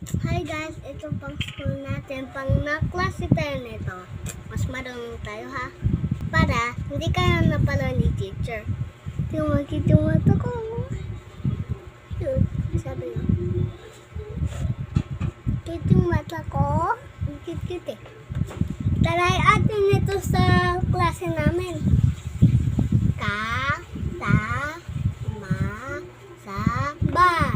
Hi guys, ito pang school natin, pang na-klase tayo nito. Mas marunong tayo ha. Para hindi kayo napala ni teacher. Tingwag yung mata ko. Yun, sabi ko. Cute yung mata ko. Cute eh. Taray atin ito sa klase namin. Ka, ta, ma, sa, ba.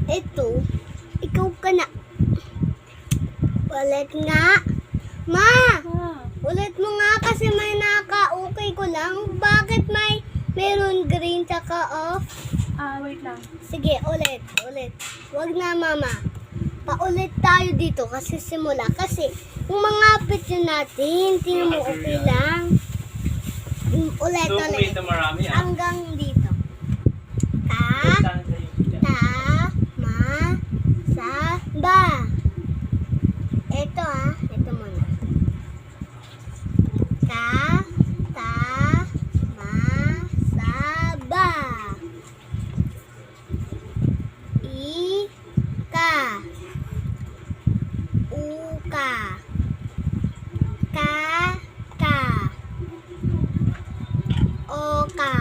Ito, ikaw ka na. Ulit nga. Ma! Ulit mo nga kasi may naka-okay ko lang. Bakit meron green tsaka off? Wait lang. Sige, ulit. Wag na mama. Paulit tayo dito kasi simula. Kasi yung mga picture natin, tingnan mo okay lang. Ulit. Ito marami Hanggang dito. Ta, ma, sa, ba. Ito ito muna. Ka, ta, ma, sa, ba. I, ka. U, ka. Ka, ka. O, ka.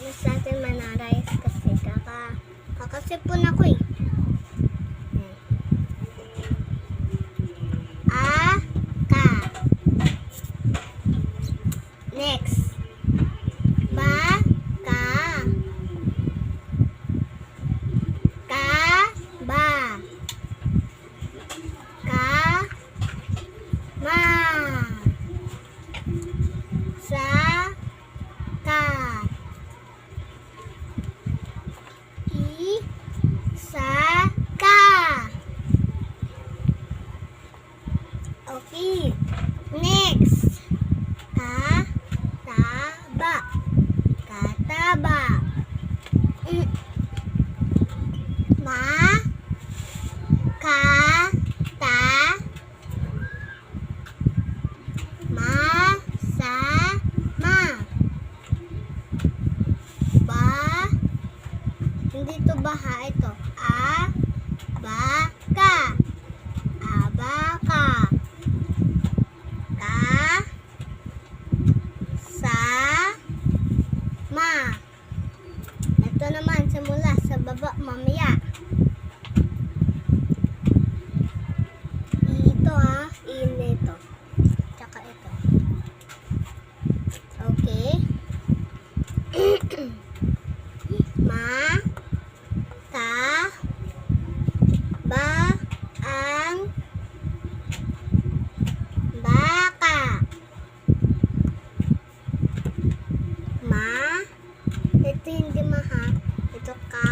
Mas natin manarayas kasi kakasipon ako eh. A, ka. Next. Ba, ka. Ka, ba. Ka, ma. Sa, ka. I, sa, ka. Okay. Next. Ka, ta, ba. Kataba. Ma, ka, ta, ma, sa, ma. Ba, hindi to baha ito. A, ba, ka. Abaka. Ka, sa, ma. Ito naman simula sa baba mamaya. Ito ito. Tsaka ito. Okay. Ma, ta, ba, ang, baka. Ma, ito hindi maha. Ito ka.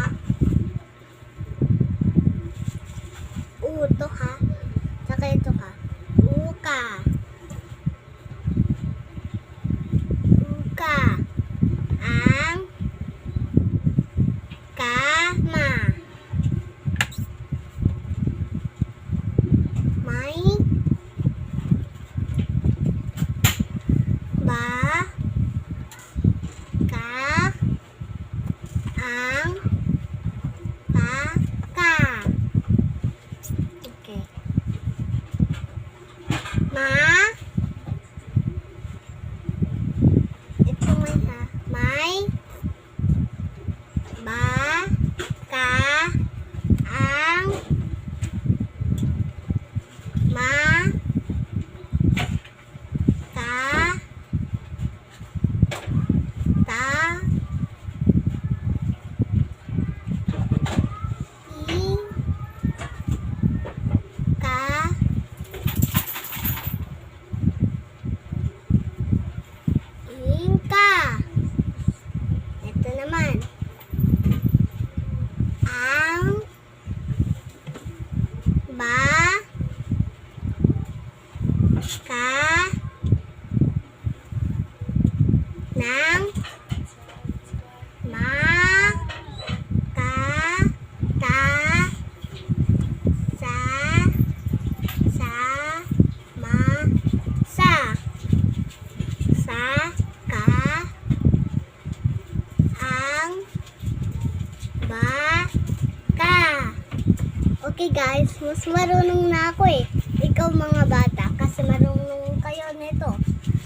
Okay guys, mas marunong na ako eh. Ikaw mga bata, kasi marunong kayo nito.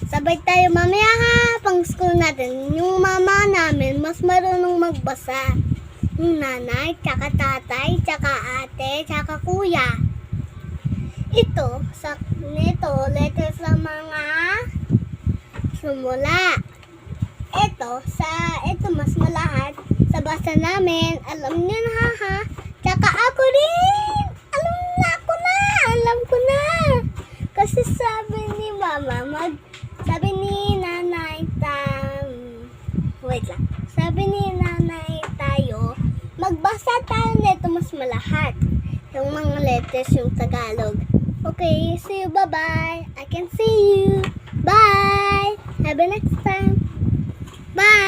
Sabay tayo mamaya ha, pang school natin. Yung mama namin, mas marunong magbasa. Yung nanay, tsaka tatay, tsaka ate, tsaka kuya. Ito, letters sa mga sumula. Ito mas malahat sa basa namin. Alam niyo na ha. Tsaka ako rin. Alam ko na. Kasi sabi ni mama, sabi ni nanay sabi ni nanay tayo, magbasa tayo nito mas malahat. Yung mga letters, yung Tagalog. Okay, see you, bye-bye. I can see you. Bye. Have a next time. Bye.